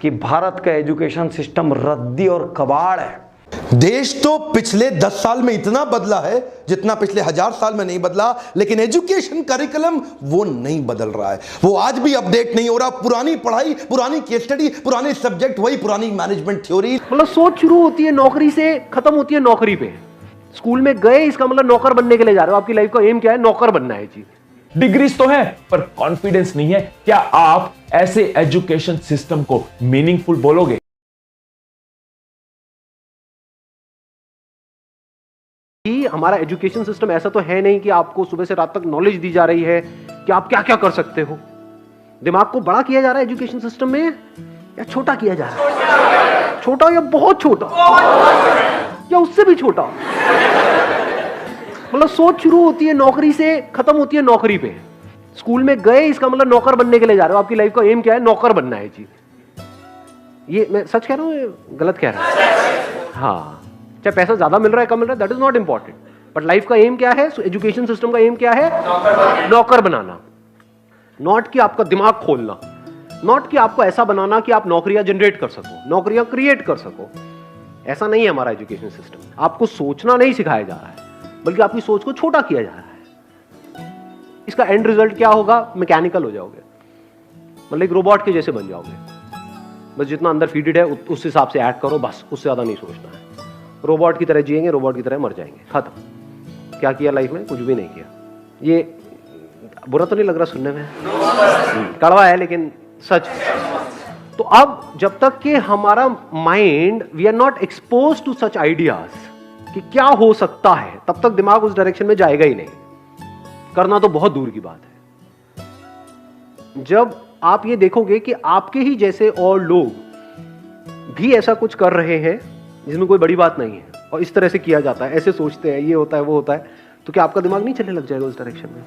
कि भारत का education system रद्दी और कबाड़ है। देश तो पिछले 10 साल में इतना बदला है जितना पिछले 1000 साल में नहीं बदला, लेकिन एजुकेशन करिकुलम वो नहीं बदल रहा है, वो आज भी अपडेट नहीं हो रहा। पुरानी पढ़ाई, पुरानी केस स्टडी, पुराने सब्जेक्ट, वही पुरानी मैनेजमेंट थ्योरी। मतलब सोच शुरू होती है नौकरी से, खत्म होती है नौकरी पे। स्कूल में गए, इसका मतलब नौकर बनने के लिए जा रहे हो। आपकी लाइफ का एम क्या है? नौकर बनना है जी। डिग्रीज तो है पर कॉन्फिडेंस नहीं है। क्या आप ऐसे एजुकेशन सिस्टम को मीनिंगफुल बोलोगे? हमारा एजुकेशन सिस्टम ऐसा तो है नहीं कि आपको सुबह से रात तक नॉलेज दी जा रही है कि आप क्या क्या कर सकते हो। दिमाग को बड़ा किया जा रहा है एजुकेशन सिस्टम में या छोटा किया जा रहा है? छोटा या बहुत छोटा या उससे भी छोटा। मतलब सोच शुरू होती है नौकरी से, खत्म होती है नौकरी पे। स्कूल में गए, इसका मतलब नौकर बनने के लिए जा रहे हो। आपकी लाइफ का एम क्या है? नौकर बनना है जी। ये मैं सच कह रहा हूं, गलत कह रहा हूं? हाँ, चाहे पैसा ज्यादा मिल रहा है कम मिल रहा है, that is not important, but life का एम क्या है? एजुकेशन सिस्टम का एम क्या है? नौकर बनाना। नॉट कि आपका दिमाग खोलना, नॉट कि आपको ऐसा बनाना कि आप नौकरियां जनरेट कर सको, नौकरियां क्रिएट कर सको। ऐसा नहीं है हमारा एजुकेशन सिस्टम। आपको सोचना नहीं सिखाया जा रहा है, बल्कि आपकी सोच को छोटा किया जा रहा है। इसका एंड रिजल्ट क्या होगा? मैकेनिकल हो जाओगे, मतलब एक रोबोट के जैसे बन जाओगे। बस जितना अंदर फीडेड है उस हिसाब से ऐड करो, बस उससे ज्यादा नहीं सोचना है। रोबोट की तरह जिएंगे, रोबोट की तरह मर जाएंगे, खत्म। क्या किया लाइफ में? कुछ भी नहीं किया। ये बुरा तो नहीं लग रहा सुनने में? कड़वा है लेकिन सच। तो अब जब तक कि हमारा mind, we are not expose to such ideas कि क्या हो सकता है, तब तक दिमाग उस डायरेक्शन में जाएगा ही नहीं। करना तो बहुत दूर की बात है। जब आप ये देखोगे कि आपके ही जैसे और लोग भी ऐसा कुछ कर रहे हैं जिसमें कोई बड़ी बात नहीं है, और इस तरह से किया जाता है, ऐसे सोचते हैं, ये होता है वो होता है, तो क्या आपका दिमाग नहीं चलने लग जाएगा उस डायरेक्शन में?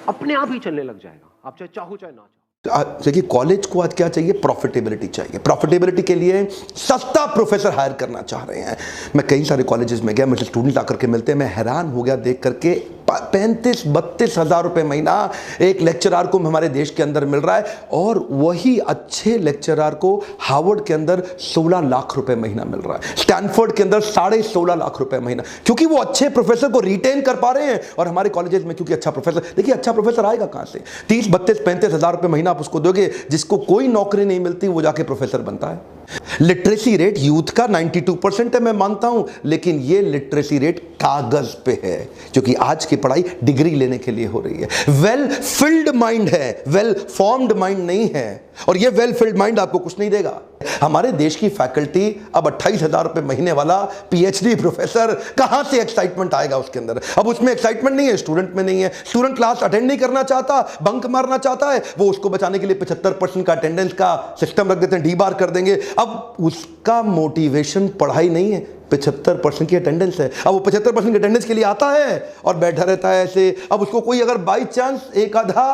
अपने आप ही चलने लग जाएगा, आप चाहे चाहो चाहे ना चाहो। देखिए, कॉलेज को आज क्या चाहिए? प्रॉफिटेबिलिटी चाहिए। प्रॉफिटेबिलिटी के लिए सस्ता प्रोफेसर हायर करना चाह रहे हैं। मैं कई सारे कॉलेजेस में गया, मुझे स्टूडेंट आकर के मिलते हैं, मैं हैरान हो गया देख करके। 35-32 हज़ार रुपये महीना एक लेक्चरर को हमारे देश के अंदर मिल रहा है, और वही अच्छे लेक्चरर को हार्वर्ड के अंदर 16 लाख रुपए महीना मिल रहा है, स्टैनफोर्ड के अंदर 16.5 लाख रुपए महीना, क्योंकि वो अच्छे प्रोफेसर को रिटेन कर पा रहे हैं। और हमारे कॉलेजेस में क्योंकि अच्छा प्रोफेसर, देखिए अच्छा प्रोफेसर आएगा कहां से? 30-32-35 हज़ार रुपये महीना आप उसको दोगे, जिसको कोई नौकरी नहीं मिलती, वो जाके प्रोफेसर बनता है। लिटरेसी रेट यूथ का 92% है, मैं मानता हूं, लेकिन ये लिटरेसी रेट कागज पे है, क्योंकि आज की पढ़ाई डिग्री लेने के लिए हो रही है। वेल फिल्ड माइंड है, वेल फॉर्म्ड माइंड नहीं है, और ये वेल फिल्ड माइंड आपको कुछ नहीं देगा। हमारे देश की फैकल्टी अब 28 हज़ार रुपये महीने वाला पीएचडी प्रोफेसर, कहां से एक्साइटमेंट आएगा उसके अंदर? अब उसमें एक्साइटमेंट नहीं है, स्टूडेंट में नहीं है। स्टूडेंट क्लास अटेंड नहीं करना चाहता, बंक मारना चाहता है, वो उसको बचाने के लिए 75% का अटेंडेंस का सिस्टम रख देते हैं, डीबार कर देंगे। अब उसका मोटिवेशन पढ़ाई नहीं है, 75% की अटेंडेंस है। अब वो 75% की अटेंडेंस के लिए आता है और बैठा रहता है ऐसे। अब उसको कोई अगर बाई चांस एक आधा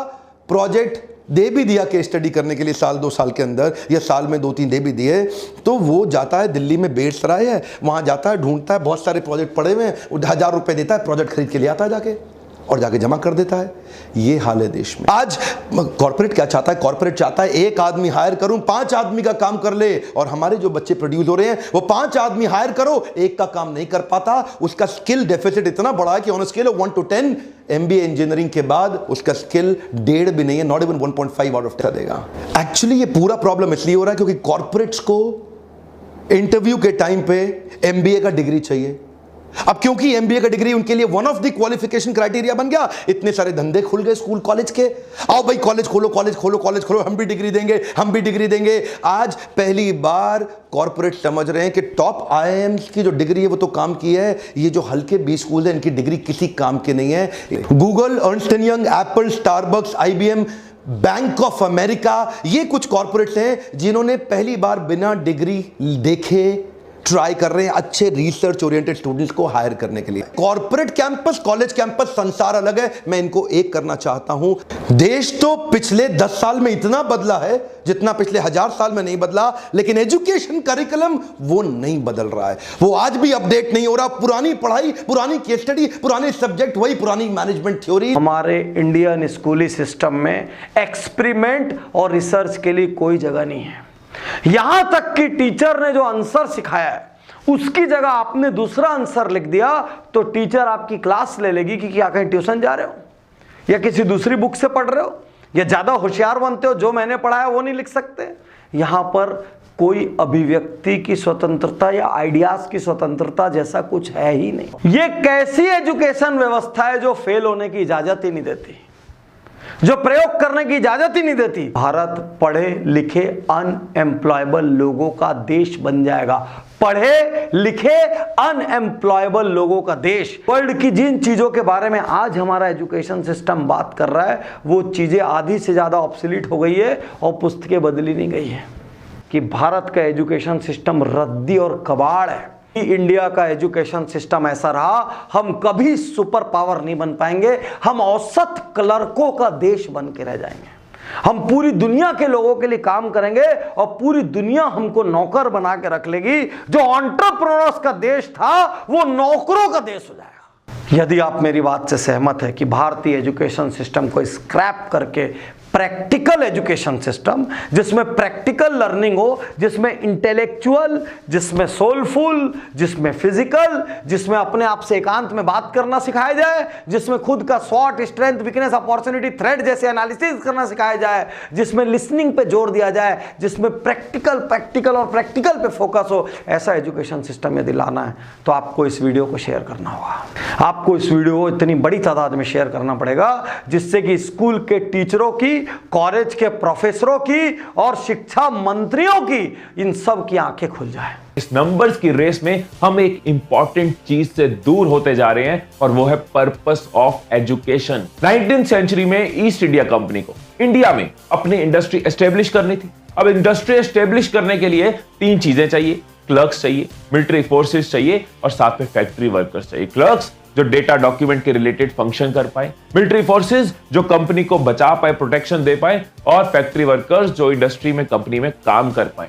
प्रोजेक्ट दे भी दिया केस स्टडी करने के लिए साल 2 साल के अंदर, या साल में 2-3 दे भी दिए, तो वो जाता है दिल्ली में बेड़सराय है, वहाँ जाता है, ढूंढता है, बहुत सारे प्रोजेक्ट पड़े हुए हैं, 1000 रुपये देता है, प्रोजेक्ट खरीद के ले आता है जाके, और जाके जमा कर देता है। ये हाल है देश में। आज कॉर्पोरेट क्या चाहता है? कॉर्पोरेट चाहता है एक आदमी हायर करूं, 5 आदमी का काम कर ले। और हमारे जो बच्चे प्रोड्यूस हो रहे हैं, वो 5 आदमी हायर करो, एक का काम नहीं कर पाता। उसका स्किल डेफिसिट इतना बड़ा है कि on scale of 1 to 10 MBA engineering के बाद उसका स्किल 1.5 भी नहीं है, नॉट इवन 1.5 आउट ऑफ 10 देगा। एक्चुअली ये पूरा प्रॉब्लम इसलिए हो रहा है क्योंकि कॉर्पोरेट्स को इंटरव्यू के टाइम पे MBA का डिग्री चाहिए। अब क्योंकि MBA का डिग्री उनके लिए one of the qualification criteria बन गया, इतने सारे धंधे खुल गए स्कूल कॉलेज के। आओ भाई कॉलेज खोलो, कॉलेज खोलो, कॉलेज खोलो, हम भी डिग्री देंगे, हम भी डिग्री देंगे। आज पहली बार कॉर्पोरेट समझ रहे हैं कि टॉप IIMs की जो डिग्री है वो तो काम की है, ये जो हल्के 20 स्कूल है इनकी डिग्री किसी काम के नहीं है। Google, Ernst and young, Apple, Starbucks, IBM, bank of America, ये कुछ कॉर्पोरेट्स हैं जिन्होंने पहली बार बिना डिग्री देखे ट्राई कर रहे हैं अच्छे रिसर्च ओरिएंटेड स्टूडेंट्स को हायर करने के लिए। कॉर्पोरेट कैंपस, कॉलेज कैंपस, संसार अलग है। मैं इनको एक करना चाहता हूं। देश तो पिछले 10 साल में इतना बदला है जितना पिछले 1000 साल में नहीं बदला, लेकिन एजुकेशन करिकुलम वो नहीं बदल रहा है, वो आज भी अपडेट नहीं हो रहा। पुरानी पढ़ाई, पुरानी केस स्टडी, पुराने सब्जेक्ट, वही पुरानी मैनेजमेंट थ्योरी। हमारे इंडियन स्कूली सिस्टम में एक्सपेरिमेंट और रिसर्च के लिए कोई जगह नहीं है। यहां तक कि टीचर ने जो आंसर सिखाया है उसकी जगह आपने दूसरा आंसर लिख दिया तो टीचर आपकी क्लास ले लेगी कि क्या कहीं ट्यूशन जा रहे हो या किसी दूसरी बुक से पढ़ रहे हो या ज्यादा होशियार बनते हो, जो मैंने पढ़ा है वो नहीं लिख सकते। यहां पर कोई अभिव्यक्ति की स्वतंत्रता या आइडियाज की स्वतंत्रता जैसा कुछ है ही नहीं। ये कैसी एजुकेशन व्यवस्था है जो फेल होने की इजाजत ही नहीं देती, जो प्रयोग करने की इजाजत ही नहीं देती। भारत पढ़े लिखे अनएम्प्लॉयबल लोगों का देश बन जाएगा, पढ़े लिखे अनएम्प्लॉयबल लोगों का देश। वर्ल्ड की जिन चीजों के बारे में आज हमारा एजुकेशन सिस्टम बात कर रहा है वो चीजें आधी से ज्यादा ऑब्सोलीट हो गई है और पुस्तकें बदली नहीं गई है कि भारत का एजुकेशन सिस्टम रद्दी और कबाड़ है। इंडिया का एजुकेशन सिस्टम ऐसा रहा, हम कभी सुपर पावर नहीं बन पाएंगे, हम औसत क्लर्कों का देश बन के रह जाएंगे। हम पूरी दुनिया के लोगों के लिए काम करेंगे और पूरी दुनिया हमको नौकर बना के रख लेगी। जो एंटरप्रेन्योर्स का देश था वो नौकरों का देश हो जाएगा। यदि आप मेरी बात से सहमत है कि भारतीय एजुकेशन सिस्टम को स्क्रैप करके प्रैक्टिकल एजुकेशन सिस्टम, जिसमें प्रैक्टिकल लर्निंग हो, जिसमें इंटेलेक्चुअल, जिसमें सोलफुल, जिसमें फिजिकल, जिसमें अपने आप से एकांत में बात करना सिखाया जाए, जिसमें खुद का स्वॉट, स्ट्रेंथ, वीकनेस, अपॉर्चुनिटी, थ्रेट जैसे एनालिसिस करना सिखाया जाए, जिसमें लिसनिंग पे जोर दिया जाए, जिसमें प्रैक्टिकल और प्रैक्टिकल पे फोकस हो, ऐसा एजुकेशन सिस्टम यदि लाना है तो आपको इस वीडियो को शेयर करना होगा। आपको इस वीडियो को इतनी बड़ी तादाद में शेयर करना पड़ेगा जिससे कि स्कूल के टीचरों की, कॉलेज के प्रोफेसरों की और शिक्षा मंत्रियों की, इन सब की आंखें खुल जाए। इस नंबर्स की रेस में हम एक इंपॉर्टेंट चीज से दूर होते जा रहे हैं और वो है purpose of education. 19th century में ईस्ट इंडिया कंपनी को इंडिया में अपनी इंडस्ट्री एस्टेब्लिश करनी थी। अब इंडस्ट्री एस्टेब्लिश करने के लिए 3 चीजें चाहिए, क्लर्क्स चाहिए, मिलिट्री फोर्सेस चाहिए और साथ में फैक्ट्री वर्कर्स चाहिए। क्लर्क्स जो डेटा डॉक्यूमेंट के रिलेटेड फंक्शन कर पाए, मिलिट्री फोर्सेस जो कंपनी को बचा पाए, प्रोटेक्शन दे पाए, और फैक्ट्री वर्कर्स जो इंडस्ट्री में, कंपनी में काम कर पाए।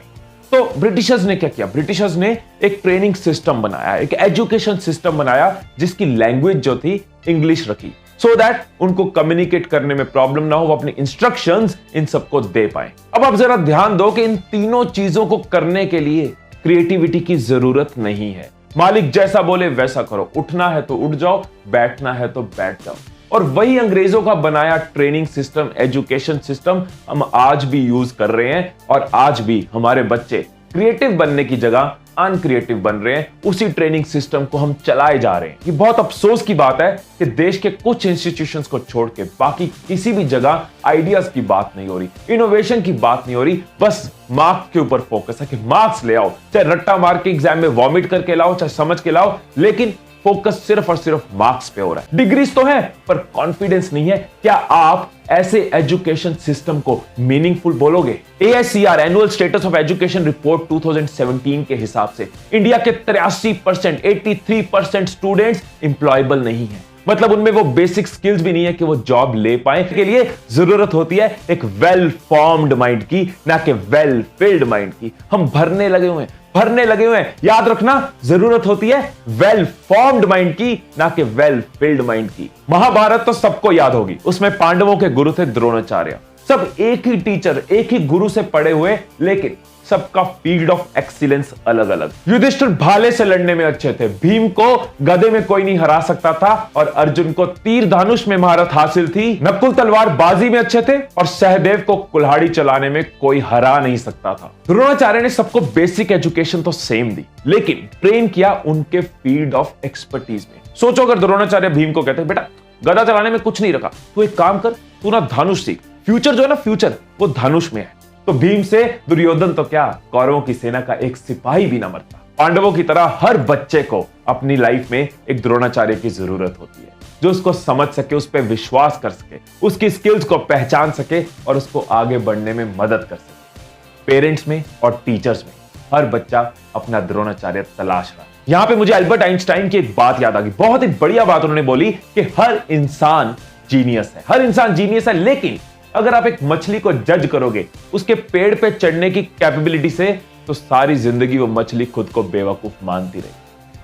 तो ब्रिटिशर्स ने क्या किया? ब्रिटिशर्स ने एक ट्रेनिंग सिस्टम बनाया, एक एजुकेशन सिस्टम बनाया जिसकी लैंग्वेज जो थी इंग्लिश रखी, सो दैट उनको कम्युनिकेट करने में प्रॉब्लम ना हो, वो अपनी इंस्ट्रक्शंस इन सबको दे पाए। अब आप जरा ध्यान दो कि इन तीनों चीजों को करने के लिए क्रिएटिविटी की जरूरत नहीं है। मालिक जैसा बोले वैसा करो, उठना है तो उठ जाओ, बैठना है तो बैठ जाओ। और वही अंग्रेजों का बनाया ट्रेनिंग सिस्टम, एजुकेशन सिस्टम हम आज भी यूज कर रहे हैं और आज भी हमारे बच्चे क्रिएटिव बनने की जगह अनक्रिएटिव बन रहे हैं। उसी ट्रेनिंग सिस्टम को हम चलाए जा रहे हैं। ये बहुत अफसोस की बात है कि देश के कुछ इंस्टीट्यूशंस को छोड़ के बाकी किसी भी जगह आइडियाज की बात नहीं हो रही, इनोवेशन की बात नहीं हो रही, बस मार्क्स के ऊपर फोकस है कि मार्क्स ले आओ, चाहे रट्टा मार के एग्जाम में वॉमिट करके लाओ, चाहे समझ के लाओ, लेकिन फोकस सिर्फ और सिर्फ मार्क्स पे हो रहा है। डिग्रीज तो है पर कॉन्फिडेंस नहीं है। क्या आप ऐसे एजुकेशन सिस्टम को मीनिंगफुल बोलोगे? AICR annual status of education report 2017 के हिसाब से इंडिया के 83%, 83% स्टूडेंट्स एम्प्लॉयबल नहीं है। मतलब उनमें वो बेसिक स्किल्स भी नहीं है कि वो जॉब ले पाए। के लिए जरूरत होती है एक वेल फॉर्म्ड माइंड की, ना कि वेल फिल्ड माइंड की। हम भरने लगे हुए हैं। याद रखना, जरूरत होती है वेल फॉर्म्ड माइंड की, ना कि वेल फिल्ड माइंड की। महाभारत तो सबको याद होगी, उसमें पांडवों के गुरु थे द्रोणाचार्य। सब एक ही टीचर, एक ही गुरु से पढ़े हुए, लेकिन सबका फील्ड ऑफ एक्सीलेंस अलग अलग। युधिष्ठिर भाले से लड़ने में अच्छे थे, भीम को गदे में कोई नहीं हरा सकता था और अर्जुन को तीर धनुष में महारत हासिल थी। नकुल तलवार बाजी में अच्छे थे और सहदेव को कुल्हाड़ी चलाने में कोई हरा नहीं सकता था। द्रोणाचार्य ने सबको बेसिक एजुकेशन तो सेम दी, लेकिन ट्रेन किया उनके फील्ड ऑफ एक्सपर्टीज में। सोचो अगर द्रोणाचार्य भीम को कहते बेटा गदा चलाने में कुछ नहीं रखा, तू एक काम कर, तू ना धनुष सीख, फ्यूचर जो है ना, फ्यूचर वो धनुष में है, तो भीम से दुर्योधन तो क्या, कौरवों की सेना का एक सिपाही भी ना मरता। पांडवों की तरह हर बच्चे को अपनी लाइफ में एक द्रोणाचार्य की जरूरत होती है, जो उसको समझ सके, उस पर विश्वास कर सके, उसकी स्किल्स को पहचान सके और उसको आगे बढ़ने में मदद कर सके। पेरेंट्स में और टीचर्स में हर बच्चा अपना द्रोणाचार्य तलाश रहा। यहां पे मुझे अल्बर्ट आइंस्टाइन की एक बात याद आ गई, बहुत ही बढ़िया बात उन्होंने बोली कि हर इंसान जीनियस है, हर इंसान जीनियस है, लेकिन अगर आप एक मछली को जज करोगे उसके पेड़ पे चढ़ने की कैपेबिलिटी से, तो सारी जिंदगी वो मछली खुद को बेवकूफ मानती रही।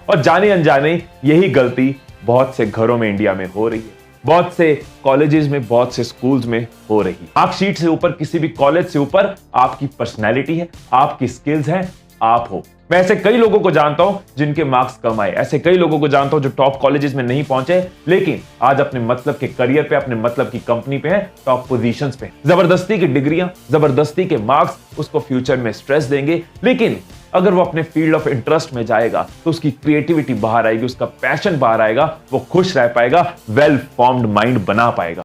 और जाने अनजाने यही गलती बहुत से घरों में इंडिया में हो रही है। बहुत से कॉलेजेस में, बहुत से स्कूल्स में हो रही। मार्कशीट से ऊपर, किसी भी कॉलेज से ऊपर आपकी पर्सनैलिटी है, आपकी स्किल्स हैं, आप हो। मैं ऐसे कई लोगों को जानता हूं जिनके मार्क्स कम आए, ऐसे कई लोगों को जानता हूं जो टॉप कॉलेजेस में नहीं पहुंचे, लेकिन आज अपने मतलब के करियर पे, अपने मतलब की कंपनी पे हैं, टॉप पोजीशंस पे। जबरदस्ती की डिग्रियां, जबरदस्ती के मार्क्स उसको फ्यूचर में स्ट्रेस देंगे, लेकिन अगर वो अपने फील्ड ऑफ इंटरेस्ट में जाएगा तो उसकी क्रिएटिविटी बाहर आएगी, उसका पैशन बाहर आएगा, वो खुश रह पाएगा, वेल फॉर्म्ड माइंड बना पाएगा।